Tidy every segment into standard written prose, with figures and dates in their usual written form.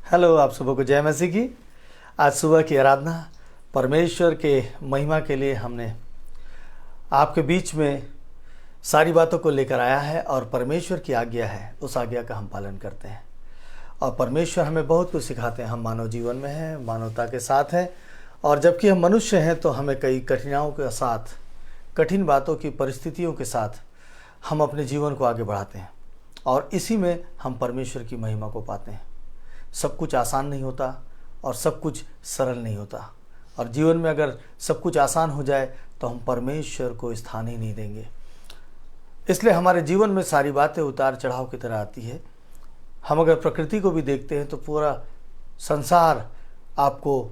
Hello, आप सुबह को जय मसीह की। आज सुबह की आराधना परमेश्वर के महिमा के लिए हमने आपके बीच में सारी बातों को लेकर आया है और परमेश्वर की आज्ञा है, उस आज्ञा का हम पालन करते हैं और परमेश्वर हमें बहुत कुछ सिखाते हैं। हम मानव जीवन में हैं, मानवता के साथ हैं और जबकि हम मनुष्य हैं तो हमें कई कठिनाइयों के साथ, कठिन बातों की परिस्थितियों के साथ हम अपने जीवन को आगे बढ़ाते हैं और इसी में हम परमेश्वर की महिमा को पाते हैं। सब कुछ आसान नहीं होता और सब कुछ सरल नहीं होता और जीवन में अगर सब कुछ आसान हो जाए तो हम परमेश्वर को स्थान ही नहीं देंगे। इसलिए हमारे जीवन में सारी बातें उतार चढ़ाव की तरह आती है। हम अगर प्रकृति को भी देखते हैं तो पूरा संसार आपको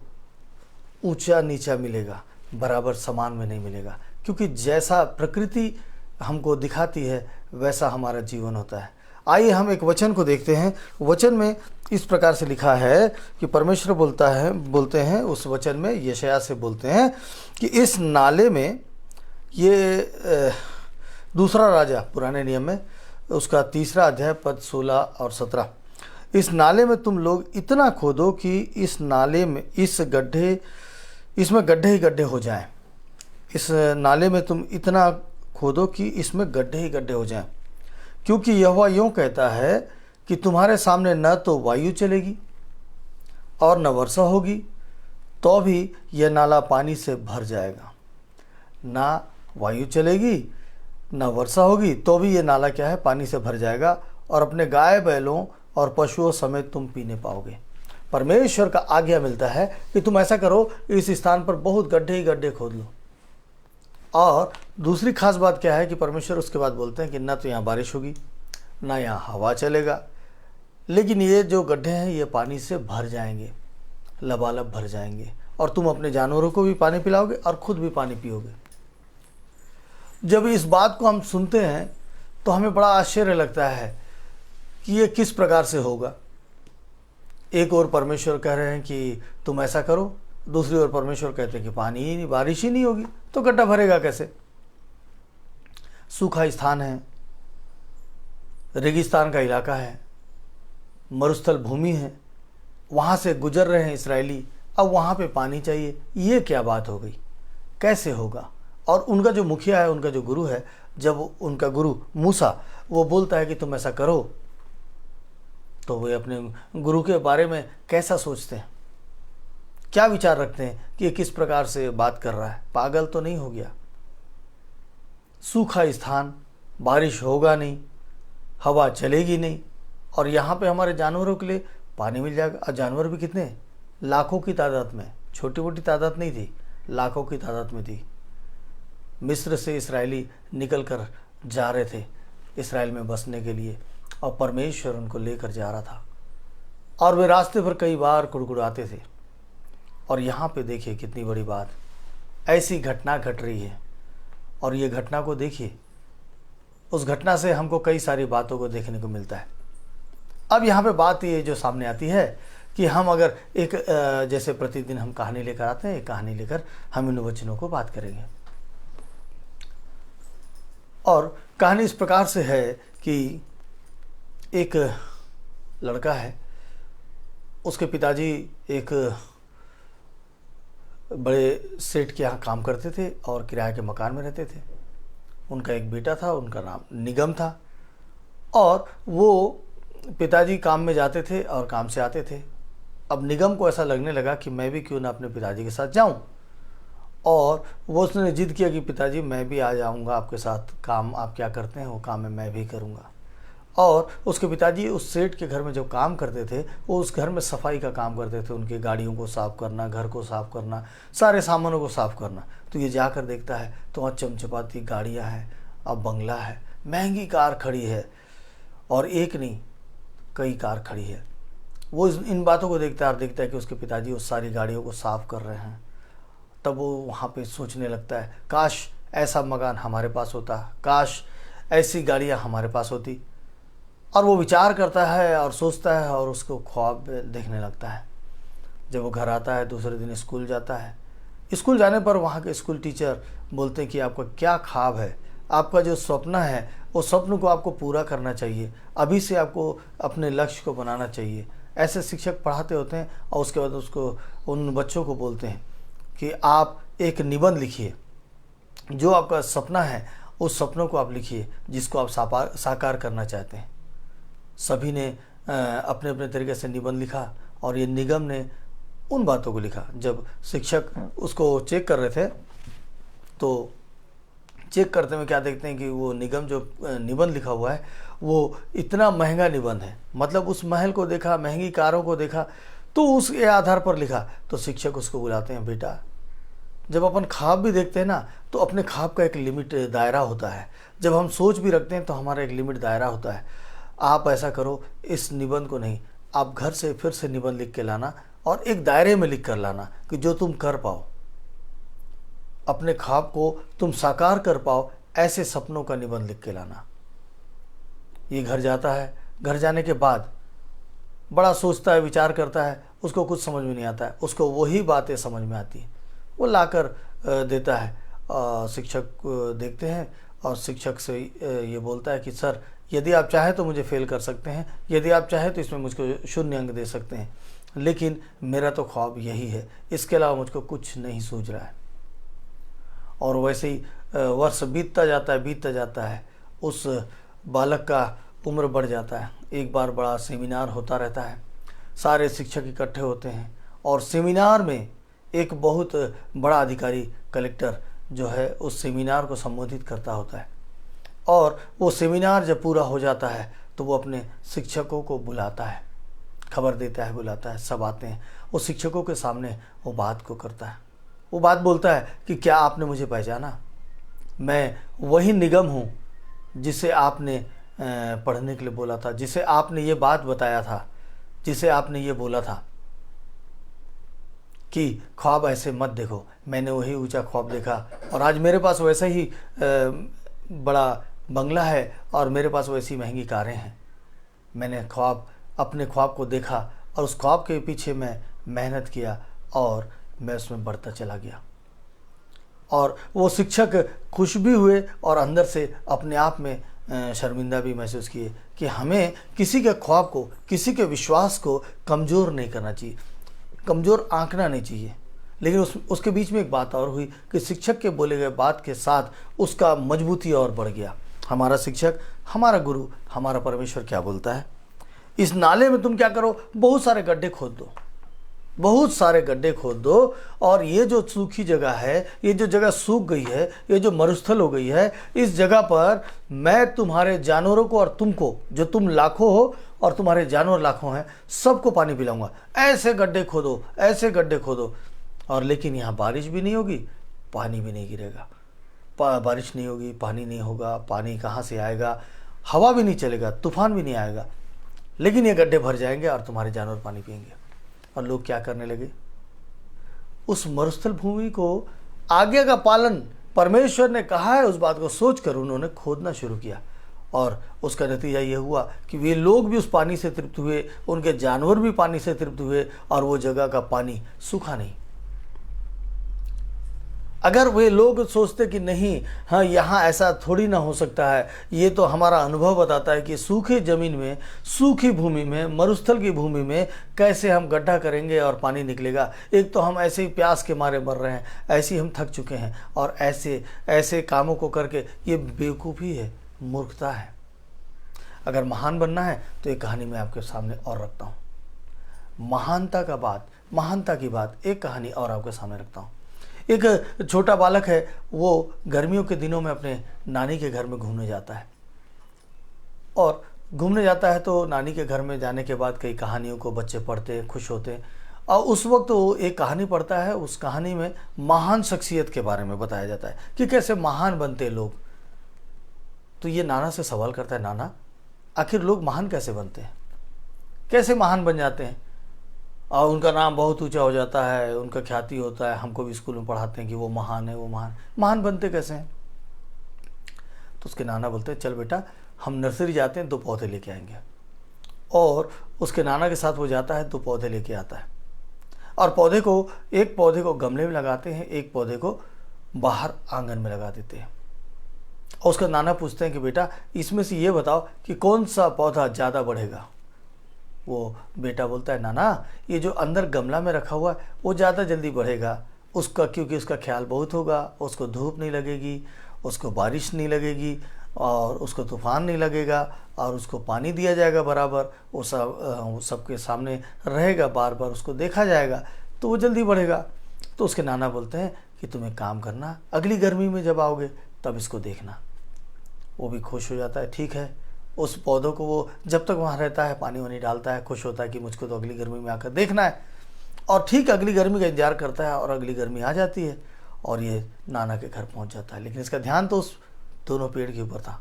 ऊंचा नीचा मिलेगा, बराबर समान में नहीं मिलेगा, क्योंकि जैसा प्रकृति हमको दिखाती है वैसा हमारा जीवन होता है। आइए हम एक वचन को देखते हैं। वचन में इस प्रकार से लिखा है कि परमेश्वर बोलते हैं उस वचन में, यशायाह से बोलते हैं कि इस नाले में, ये दूसरा राजा पुराने नियम में उसका 3 अध्याय पद 16 और 17, इस नाले में तुम लोग इतना खोदो कि इस नाले में इसमें गड्ढे ही गड्ढे हो जाएं। इस नाले में तुम इतना खोदो कि इसमें गड्ढे ही गड्ढे हो जाएं, क्योंकि यहोवा यूँ कहता है कि तुम्हारे सामने न तो वायु चलेगी और न वर्षा होगी, तो भी यह नाला पानी से भर जाएगा। ना वायु चलेगी न वर्षा होगी तो भी ये नाला क्या है, पानी से भर जाएगा और अपने गाय बैलों और पशुओं समेत तुम पीने पाओगे। परमेश्वर का आज्ञा मिलता है कि तुम ऐसा करो, इस स्थान पर बहुत गड्ढे ही गड्ढे खोद लो। और दूसरी खास बात क्या है कि परमेश्वर उसके बाद बोलते हैं कि ना तो यहाँ बारिश होगी ना यहाँ हवा चलेगा, लेकिन ये जो गड्ढे हैं ये पानी से भर जाएंगे, लबालब भर जाएंगे और तुम अपने जानवरों को भी पानी पिलाओगे और खुद भी पानी पियोगे। जब इस बात को हम सुनते हैं तो हमें बड़ा आश्चर्य लगता है कि ये किस प्रकार से होगा। एक ओर परमेश्वर कह रहे हैं कि तुम ऐसा करो, दूसरी ओर परमेश्वर कहते हैं कि पानी ही नहीं, बारिश ही नहीं होगी तो गड्ढा भरेगा कैसे। सूखा स्थान है, रेगिस्तान का इलाका है, मरुस्थल भूमि है, वहाँ से गुजर रहे हैं इस्राएली, अब वहाँ पे पानी चाहिए। ये क्या बात हो गई, कैसे होगा। और उनका जो मुखिया है, उनका जो गुरु है, जब उनका गुरु मूसा वो बोलता है कि तुम ऐसा करो, तो वे अपने गुरु के बारे में कैसा सोचते हैं, क्या विचार रखते हैं कि ये किस प्रकार से बात कर रहा है, पागल तो नहीं हो गया। सूखा स्थान, बारिश होगा नहीं, हवा चलेगी नहीं और यहाँ पे हमारे जानवरों के लिए पानी मिल जाएगा। और जानवर भी कितने, लाखों की तादाद में, छोटी मोटी तादाद नहीं थी, लाखों की तादाद में थी। मिस्र से इस्राएली निकल कर जा रहे थे इस्राएल में बसने के लिए और परमेश्वर उनको लेकर जा रहा था और वे रास्ते पर कई बार कुड़कुड़ाते थे। और यहाँ पे देखिए कितनी बड़ी बात, ऐसी घटना घट रही है और ये घटना को देखिए, उस घटना से हमको कई सारी बातों को देखने को मिलता है। अब यहाँ पे बात ये जो सामने आती है कि हम अगर एक जैसे प्रतिदिन हम कहानी लेकर आते हैं, एक कहानी लेकर हम इन वचनों को बात करेंगे। और कहानी इस प्रकार से है कि एक लड़का है, उसके पिताजी एक बड़े सेठ के यहाँ काम करते थे और किराए के मकान में रहते थे। उनका एक बेटा था, उनका नाम निगम था और वो पिताजी काम में जाते थे और काम से आते थे। अब निगम को ऐसा लगने लगा कि मैं भी क्यों ना अपने पिताजी के साथ जाऊं और वो उसने जिद किया कि पिताजी मैं भी आ जाऊंगा आपके साथ, काम आप क्या करते हैं वो काम मैं भी करूंगा। और उसके पिताजी उस सेठ के घर में जब काम करते थे, वो उस घर में सफाई का काम करते थे, उनकी गाड़ियों को साफ़ करना, घर को साफ़ करना, सारे सामानों को साफ़ करना। तो ये जाकर देखता है तो वहाँ चमचमाती गाड़ियाँ हैं, अब बंगला है, महंगी कार खड़ी है और एक नहीं कई कार खड़ी है। वो इन बातों को देखता है कि उसके पिताजी उस सारी गाड़ियों को साफ़ कर रहे हैं। तब वो वहाँ पे सोचने लगता है, काश ऐसा मकान हमारे पास होता, काश ऐसी गाड़ियाँ हमारे पास होती। और वो विचार करता है और सोचता है और उसको ख्वाब देखने लगता है। जब वो घर आता है, दूसरे दिन स्कूल जाता है। स्कूल जाने पर वहाँ के स्कूल टीचर बोलते हैं कि आपका क्या ख्वाब है, आपका जो स्वप्न है उस स्वप्न को आपको पूरा करना चाहिए, अभी से आपको अपने लक्ष्य को बनाना चाहिए, ऐसे शिक्षक पढ़ाते होते हैं और उसके बाद उसको उन बच्चों को बोलते हैं कि आप एक निबंध लिखिए, जो आपका सपना है उस सपनों को आप लिखिए जिसको आप साकार करना चाहते हैं। सभी ने अपने अपने तरीके से निबंध लिखा और ये निगम ने उन बातों को लिखा। जब शिक्षक उसको चेक कर रहे थे तो चेक करते हुए क्या देखते हैं कि वो निगम जो निबंध लिखा हुआ है वो इतना महंगा निबंध है, मतलब उस महल को देखा, महंगी कारों को देखा, तो उसके आधार पर लिखा। तो शिक्षक उसको बुलाते हैं, बेटा जब अपन ख्वाब भी देखते हैं ना तो अपने ख्वाब का एक लिमिट दायरा होता है, जब हम सोच भी रखते हैं तो हमारा एक लिमिट दायरा होता है। आप ऐसा करो, इस निबंध को नहीं, आप घर से फिर से निबंध लिख के लाना और एक दायरे में लिख कर लाना कि जो तुम कर पाओ, अपने ख्वाब को तुम साकार कर पाओ, ऐसे सपनों का निबंध लिख के लाना। ये घर जाता है, घर जाने के बाद बड़ा सोचता है, विचार करता है, उसको कुछ समझ में नहीं आता है, उसको वही बातें समझ में आती हैं, वो लाकर देता है। शिक्षक देखते हैं और शिक्षक से ये बोलता है कि सर यदि आप चाहें तो मुझे फेल कर सकते हैं, यदि आप चाहें तो इसमें मुझको 0 अंक दे सकते हैं, लेकिन मेरा तो ख्वाब यही है, इसके अलावा मुझको कुछ नहीं सूझ रहा है। और वैसे ही वर्ष बीतता जाता है, उस बालक का उम्र बढ़ जाता है। एक बार बड़ा सेमिनार होता रहता है, सारे शिक्षक इकट्ठे होते हैं और सेमिनार में एक बहुत बड़ा अधिकारी कलेक्टर जो है उस सेमिनार को संबोधित करता होता है। और वो सेमिनार जब पूरा हो जाता है तो वो अपने शिक्षकों को बुलाता है, खबर देता है, बुलाता है, सब आते हैं। वो शिक्षकों के सामने वो बात को करता है, वो बात बोलता है कि क्या आपने मुझे पहचाना? मैं वही निगम हूँ जिसे आपने पढ़ने के लिए बोला था, जिसे आपने ये बात बताया था, जिसे आपने ये बोला था कि ख्वाब ऐसे मत देखो। मैंने वही ऊंचा ख्वाब देखा और आज मेरे पास वैसा ही बड़ा बंगला है और मेरे पास वैसी महंगी कारें हैं। मैंने अपने ख्वाब को देखा और उस ख्वाब के पीछे मैं मेहनत किया और मैं उसमें बढ़ता चला गया। और वो शिक्षक खुश भी हुए और अंदर से अपने आप में शर्मिंदा भी महसूस किए कि हमें किसी के ख्वाब को, किसी के विश्वास को कमज़ोर नहीं करना चाहिए, कमज़ोर आंकना नहीं चाहिए। लेकिन उसके बीच में एक बात और हुई कि शिक्षक के बोले गए बात के साथ उसका मजबूती और बढ़ गया। हमारा शिक्षक, हमारा गुरु, हमारा परमेश्वर क्या बोलता है? इस नाले में तुम क्या करो, बहुत सारे गड्ढे खोद दो, बहुत सारे गड्ढे खोद दो, और ये जो सूखी जगह है, ये जो जगह सूख गई है, ये जो मरुस्थल हो गई है, इस जगह पर मैं तुम्हारे जानवरों को और तुमको, जो तुम लाखों हो और तुम्हारे जानवर लाखों हैं, सबको पानी पिलाऊंगा। ऐसे गड्ढे खोदो, ऐसे गड्ढे खोदो। और लेकिन यहाँ बारिश भी नहीं होगी, पानी भी नहीं गिरेगा। बारिश नहीं होगी, पानी नहीं होगा, पानी कहाँ से आएगा? हवा भी नहीं चलेगा, तूफान भी नहीं आएगा, लेकिन ये गड्ढे भर जाएंगे और तुम्हारे जानवर पानी पिएंगे। और लोग क्या करने लगे? उस मरुस्थल भूमि को आज्ञा का पालन परमेश्वर ने कहा है उस बात को सोचकर उन्होंने खोदना शुरू किया, और उसका नतीजा ये हुआ कि वे लोग भी उस पानी से तृप्त हुए, उनके जानवर भी पानी से तृप्त हुए, और वो जगह का पानी सूखा नहीं। अगर वे लोग सोचते कि नहीं, हाँ यहाँ ऐसा थोड़ी ना हो सकता है, ये तो हमारा अनुभव बताता है कि सूखी ज़मीन में, सूखी भूमि में, मरुस्थल की भूमि में कैसे हम गड्ढा करेंगे और पानी निकलेगा। एक तो हम ऐसे ही प्यास के मारे मर रहे हैं, ऐसे ही हम थक चुके हैं, और ऐसे कामों को करके ये बेवकूफ़ी है, मूर्खता है। अगर महान बनना है तो एक कहानी मैं आपके सामने और रखता हूँ। महानता की बात एक कहानी और आपके सामने रखता हूँ। एक छोटा बालक है, वो गर्मियों के दिनों में अपने नानी के घर में घूमने जाता है, और घूमने जाता है तो नानी के घर में जाने के बाद कई कहानियों को बच्चे पढ़ते हैं, खुश होते हैं, और उस वक्त वो एक कहानी पढ़ता है। उस कहानी में महान शख्सियत के बारे में बताया जाता है कि कैसे महान बनते लोग। तो ये नाना से सवाल करता है, नाना आखिर लोग महान कैसे बनते हैं, कैसे महान बन जाते हैं? और उनका नाम बहुत ऊंचा हो जाता है, उनका ख्याति होता है, हमको भी स्कूल में पढ़ाते हैं कि वो महान है, वो महान बनते कैसे हैं? तो उसके नाना बोलते हैं, चल बेटा हम नर्सरी जाते हैं, 2 पौधे लेके आएंगे। और उसके नाना के साथ वो जाता है, 2 पौधे लेके आता है, और एक पौधे को गमले में लगाते हैं, एक पौधे को बाहर आंगन में लगा देते हैं। और उसका नाना पूछते हैं कि बेटा इसमें से ये बताओ कि कौन सा पौधा ज़्यादा बढ़ेगा। वो बेटा बोलता है नाना ये जो अंदर गमला में रखा हुआ है वो ज़्यादा जल्दी बढ़ेगा उसका, क्योंकि उसका ख्याल बहुत होगा, उसको धूप नहीं लगेगी, उसको बारिश नहीं लगेगी और उसको तूफान नहीं लगेगा और उसको पानी दिया जाएगा बराबर, वो सबके सामने रहेगा, बार बार उसको देखा जाएगा तो वो जल्दी बढ़ेगा। तो उसके नाना बोलते हैं कि तुम एक काम करना, अगली गर्मी में जब आओगे तब इसको देखना। वो भी खुश हो जाता है, ठीक है। उस पौधों को वो जब तक वहाँ रहता है पानी वानी डालता है, खुश होता है कि मुझको तो अगली गर्मी में आकर देखना है। और ठीक अगली गर्मी का इंतजार करता है और अगली गर्मी आ जाती है और ये नाना के घर पहुँच जाता है। लेकिन इसका ध्यान तो उस दोनों पेड़ के ऊपर था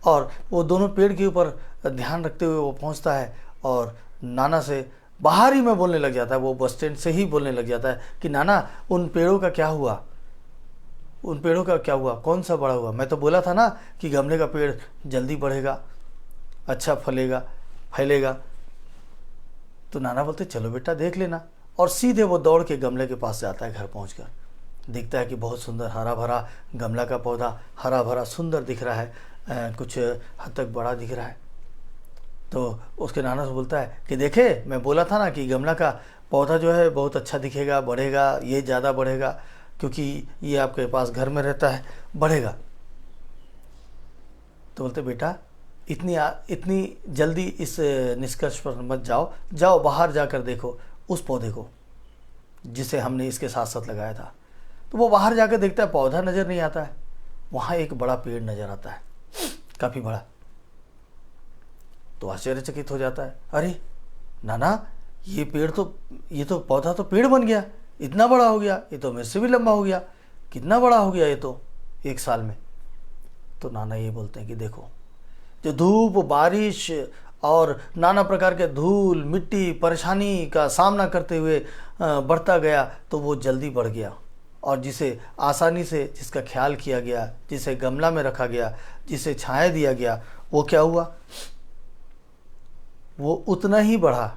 और वो दोनों पेड़ के ऊपर ध्यान रखते हुए वो पहुँचता है और नाना से बाहर ही में बोलने लग जाता है। वो बस स्टैंड से ही बोलने लग जाता है कि नाना उन पेड़ों का क्या हुआ, उन पेड़ों का क्या हुआ, कौन सा बड़ा हुआ? मैं तो बोला था ना कि गमले का पेड़ जल्दी बढ़ेगा, अच्छा फैलेगा। तो नाना बोलते चलो बेटा देख लेना। और सीधे वो दौड़ के गमले के पास जाता है। घर पहुंचकर देखता है कि बहुत सुंदर हरा भरा गमला का पौधा, हरा भरा सुंदर दिख रहा है, कुछ हद तक बड़ा दिख रहा है। तो उसके नाना से बोलता है कि देखे मैं बोला था ना कि गमला का पौधा जो है बहुत अच्छा दिखेगा, बढ़ेगा, ये ज़्यादा बढ़ेगा क्योंकि ये आपके पास घर में रहता है, बढ़ेगा। तो बोलते बेटा इतनी जल्दी इस निष्कर्ष पर मत जाओ बाहर जाकर देखो उस पौधे को जिसे हमने इसके साथ साथ लगाया था। तो वो बाहर जाकर देखता है, पौधा नज़र नहीं आता है, वहाँ एक बड़ा पेड़ नज़र आता है, काफ़ी बड़ा। तो आश्चर्यचकित हो जाता है, अरे नाना ये तो पौधा तो पेड़ बन गया, इतना बड़ा हो गया, ये तो मेरे से भी लंबा हो गया, कितना बड़ा हो गया ये तो 1 साल में। तो नाना ये बोलते हैं कि देखो जो धूप बारिश और नाना प्रकार के धूल मिट्टी परेशानी का सामना करते हुए बढ़ता गया तो वो जल्दी बढ़ गया, और जिसे आसानी से जिसका ख्याल किया गया, जिसे गमला में रखा गया, जिसे छाया दिया गया, वो क्या हुआ, वो उतना ही बढ़ा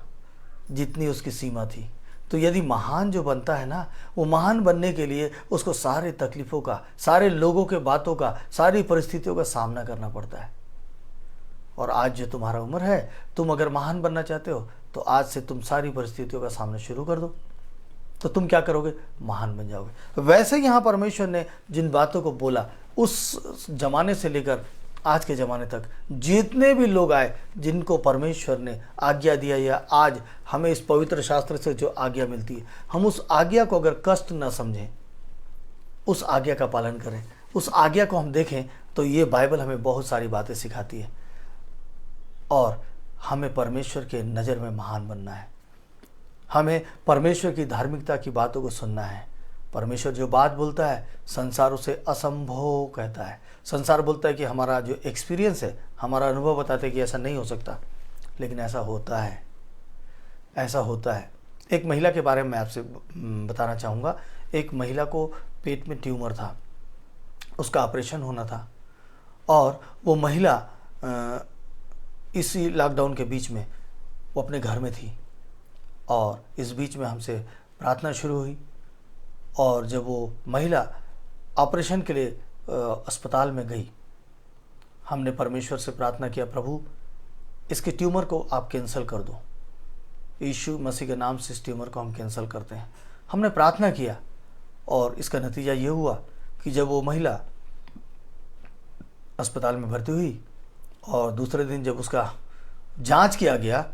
जितनी उसकी सीमा थी। तो यदि महान जो बनता है ना, वो महान बनने के लिए उसको सारे तकलीफ़ों का, सारे लोगों के बातों का, सारी परिस्थितियों का सामना करना पड़ता है। और आज जो तुम्हारा उम्र है, तुम अगर महान बनना चाहते हो तो आज से तुम सारी परिस्थितियों का सामना शुरू कर दो, तो तुम क्या करोगे, महान बन जाओगे। वैसे यहाँ परमेश्वर ने जिन बातों को बोला, उस जमाने से लेकर आज के ज़माने तक जितने भी लोग आए जिनको परमेश्वर ने आज्ञा दिया, या आज हमें इस पवित्र शास्त्र से जो आज्ञा मिलती है, हम उस आज्ञा को अगर कष्ट न समझें, उस आज्ञा का पालन करें, उस आज्ञा को हम देखें, तो ये बाइबल हमें बहुत सारी बातें सिखाती है। और हमें परमेश्वर के नज़र में महान बनना है, हमें परमेश्वर की धार्मिकता की बातों को सुनना है। परमेश्वर जो बात बोलता है संसार उसे असंभव कहता है। संसार बोलता है कि हमारा जो एक्सपीरियंस है, हमारा अनुभव बताते हैं कि ऐसा नहीं हो सकता, लेकिन ऐसा होता है, ऐसा होता है। एक महिला के बारे में मैं आपसे बताना चाहूँगा। एक महिला को पेट में ट्यूमर था, उसका ऑपरेशन होना था, और वो महिला इसी लॉकडाउन के बीच में वो अपने घर में थी, और इस बीच में हमसे प्रार्थना शुरू हुई। और जब वो महिला ऑपरेशन के लिए अस्पताल में गई, हमने परमेश्वर से प्रार्थना किया, प्रभु इसके ट्यूमर को आप कैंसिल कर दो, यीशु मसीह के नाम से इस ट्यूमर को हम कैंसिल करते हैं। हमने प्रार्थना किया, और इसका नतीजा ये हुआ कि जब वो महिला अस्पताल में भर्ती हुई और दूसरे दिन जब उसका जांच किया गया,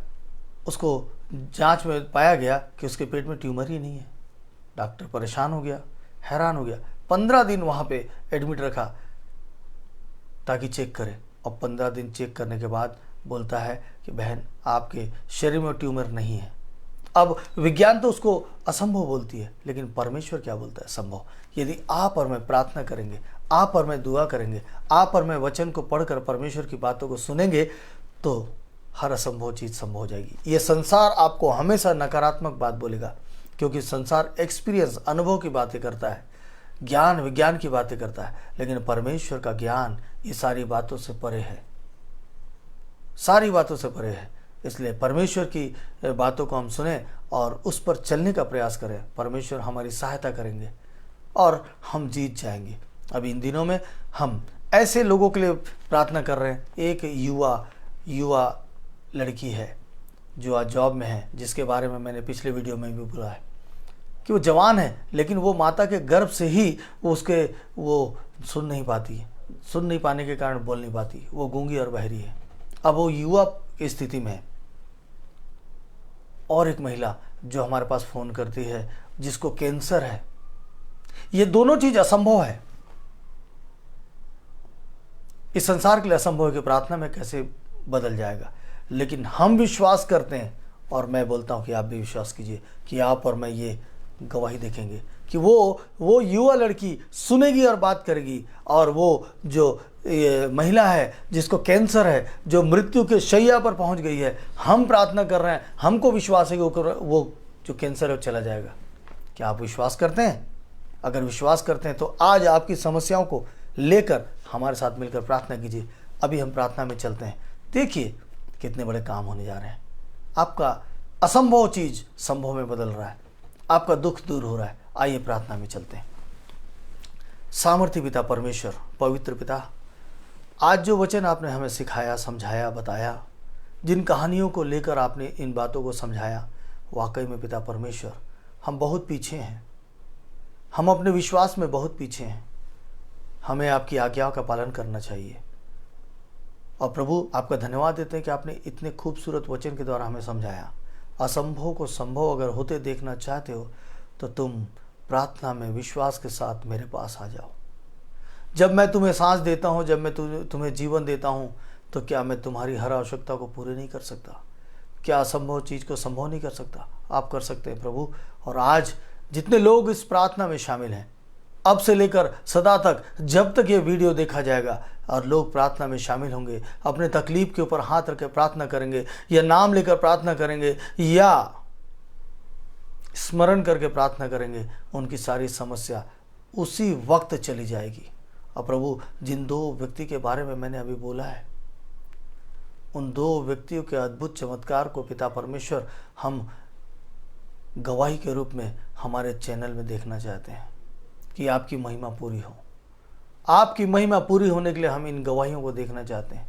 उसको जांच में पाया गया कि उसके पेट में ट्यूमर ही नहीं है। डॉक्टर परेशान हो गया, हैरान हो गया। 15 दिन वहाँ पे एडमिट रखा ताकि चेक करे, और 15 दिन चेक करने के बाद बोलता है कि बहन आपके शरीर में ट्यूमर नहीं है। अब विज्ञान तो उसको असंभव बोलती है, लेकिन परमेश्वर क्या बोलता है, संभव। यदि आप और मैं प्रार्थना करेंगे, आप और मैं दुआ करेंगे, आप और मैं वचन को पढ़कर परमेश्वर की बातों को सुनेंगे, तो हर असंभव चीज़ संभव हो जाएगी। ये संसार आपको हमेशा नकारात्मक बात बोलेगा, क्योंकि संसार एक्सपीरियंस, अनुभव की बातें करता है, ज्ञान विज्ञान की बातें करता है, लेकिन परमेश्वर का ज्ञान ये सारी बातों से परे है, सारी बातों से परे है। इसलिए परमेश्वर की बातों को हम सुने और उस पर चलने का प्रयास करें। परमेश्वर हमारी सहायता करेंगे और हम जीत जाएंगे। अब इन दिनों में हम ऐसे लोगों के लिए प्रार्थना कर रहे हैं। एक युवा लड़की है, जो आज जॉब में है, जिसके बारे में मैंने पिछले वीडियो में भी बोला है कि वो जवान है, लेकिन वो माता के गर्भ से ही वो सुन नहीं पाती है, सुन नहीं पाने के कारण बोल नहीं पाती, वो गूंगी और बहरी है। अब वो युवा की स्थिति में है। और एक महिला जो हमारे पास फ़ोन करती है जिसको कैंसर है। ये दोनों चीज़ असंभव है। इस संसार के लिए असंभव है कि प्रार्थना में कैसे बदल जाएगा, लेकिन हम विश्वास करते हैं। और मैं बोलता हूं कि आप भी विश्वास कीजिए कि आप और मैं ये गवाही देखेंगे कि वो युवा लड़की सुनेगी और बात करेगी। और वो जो महिला है जिसको कैंसर है, जो मृत्यु के शैया पर पहुंच गई है, हम प्रार्थना कर रहे हैं, हमको विश्वास है कि वो जो कैंसर है वो चला जाएगा। क्या आप विश्वास करते हैं? अगर विश्वास करते हैं तो आज आपकी समस्याओं को लेकर हमारे साथ मिलकर प्रार्थना कीजिए। अभी हम प्रार्थना में चलते हैं। देखिए कितने बड़े काम होने जा रहे हैं। आपका असंभव चीज़ संभव में बदल रहा है, आपका दुख दूर हो रहा है। आइए प्रार्थना में चलते हैं। सामर्थ्य पिता परमेश्वर, पवित्र पिता, आज जो वचन आपने हमें सिखाया, समझाया, बताया, जिन कहानियों को लेकर आपने इन बातों को समझाया, वाकई में पिता परमेश्वर हम बहुत पीछे हैं। हम अपने विश्वास में बहुत पीछे हैं। हमें आपकी आज्ञाओं का पालन करना चाहिए। और प्रभु आपका धन्यवाद देते हैं कि आपने इतने खूबसूरत वचन के द्वारा हमें समझाया। असंभव को संभव अगर होते देखना चाहते हो तो तुम प्रार्थना में विश्वास के साथ मेरे पास आ जाओ। जब मैं तुम्हें सांस देता हूँ, जब मैं तुम्हें जीवन देता हूँ, तो क्या मैं तुम्हारी हर आवश्यकता को पूरी नहीं कर सकता? क्या असंभव चीज़ को संभव नहीं कर सकता? आप कर सकते हैं प्रभु। और आज जितने लोग इस प्रार्थना में शामिल हैं, अब से लेकर सदा तक, जब तक ये वीडियो देखा जाएगा और लोग प्रार्थना में शामिल होंगे, अपने तकलीफ के ऊपर हाथ रख के प्रार्थना करेंगे, या नाम लेकर प्रार्थना करेंगे, या स्मरण करके प्रार्थना करेंगे, उनकी सारी समस्या उसी वक्त चली जाएगी। और प्रभु जिन 2 व्यक्ति के बारे में मैंने अभी बोला है, उन 2 व्यक्तियों के अद्भुत चमत्कार को पिता परमेश्वर हम गवाही के रूप में हमारे चैनल में देखना चाहते हैं कि आपकी महिमा पूरी हो। आपकी महिमा पूरी होने के लिए हम इन गवाहियों को देखना चाहते हैं।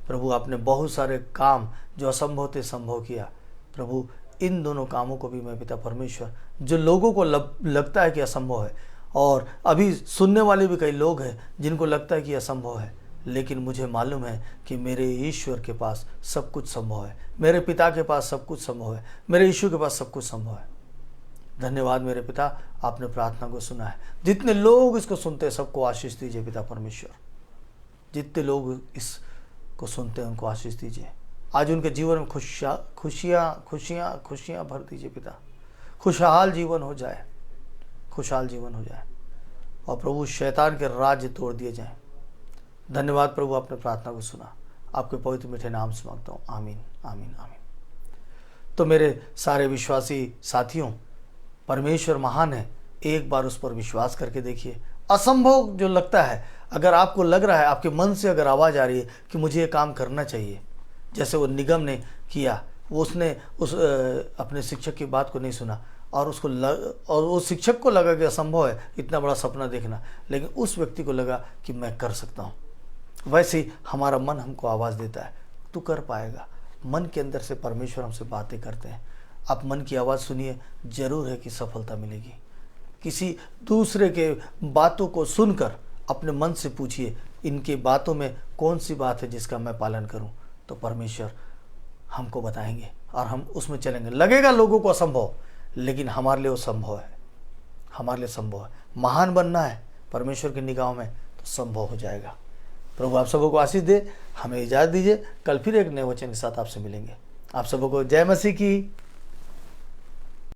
प्रभु आपने बहुत सारे काम जो असंभव थे संभव किया। प्रभु इन दोनों कामों को भी मैं पिता परमेश्वर, जो लोगों को लगता है कि असंभव है, और अभी सुनने वाले भी कई लोग हैं जिनको लगता है कि असंभव है, लेकिन मुझे मालूम है कि मेरे ईश्वर के पास सब कुछ संभव है, मेरे पिता के पास सब कुछ संभव है, मेरे यीशु के पास सब कुछ संभव है। धन्यवाद मेरे पिता, आपने प्रार्थना को सुना है। जितने लोग इसको सुनते हैं सबको आशीष दीजिए पिता परमेश्वर। जितने लोग इसको सुनते हैं उनको आशीष दीजिए। आज उनके जीवन में खुशियाँ भर दीजिए पिता। खुशहाल जीवन हो जाए, खुशहाल जीवन हो जाए, और प्रभु शैतान के राज्य तोड़ दिए जाएं। धन्यवाद प्रभु, आपने प्रार्थना को सुना। आपके पवित्र मीठे नाम से मांगता हूँ, आमीन आमीन आमीन। तो मेरे सारे विश्वासी साथियों, परमेश्वर महान है। एक बार उस पर विश्वास करके देखिए। असंभव जो लगता है, अगर आपको लग रहा है, आपके मन से अगर आवाज़ आ रही है कि मुझे ये काम करना चाहिए, जैसे वो निगम ने किया, उसने अपने शिक्षक की बात को नहीं सुना, और और उस शिक्षक को लगा कि असंभव है इतना बड़ा सपना देखना, लेकिन उस व्यक्ति को लगा कि मैं कर सकता हूँ। वैसे ही हमारा मन हमको आवाज़ देता है, तू कर पाएगा। मन के अंदर से परमेश्वर हमसे बातें करते हैं। आप मन की आवाज़ सुनिए, ज़रूर है कि सफलता मिलेगी। किसी दूसरे के बातों को सुनकर अपने मन से पूछिए, इनकी बातों में कौन सी बात है जिसका मैं पालन करूं, तो परमेश्वर हमको बताएंगे और हम उसमें चलेंगे। लगेगा लोगों को असंभव, लेकिन हमारे लिए वो संभव है। हमारे लिए संभव है। महान बनना है परमेश्वर की निगाहों में, तो संभव हो जाएगा। प्रभु आप सबों को आशीष दे। हमें इजाज़त दीजिए। कल फिर एक नए वचन के साथ आपसे मिलेंगे। आप सबों को जय मसीह की।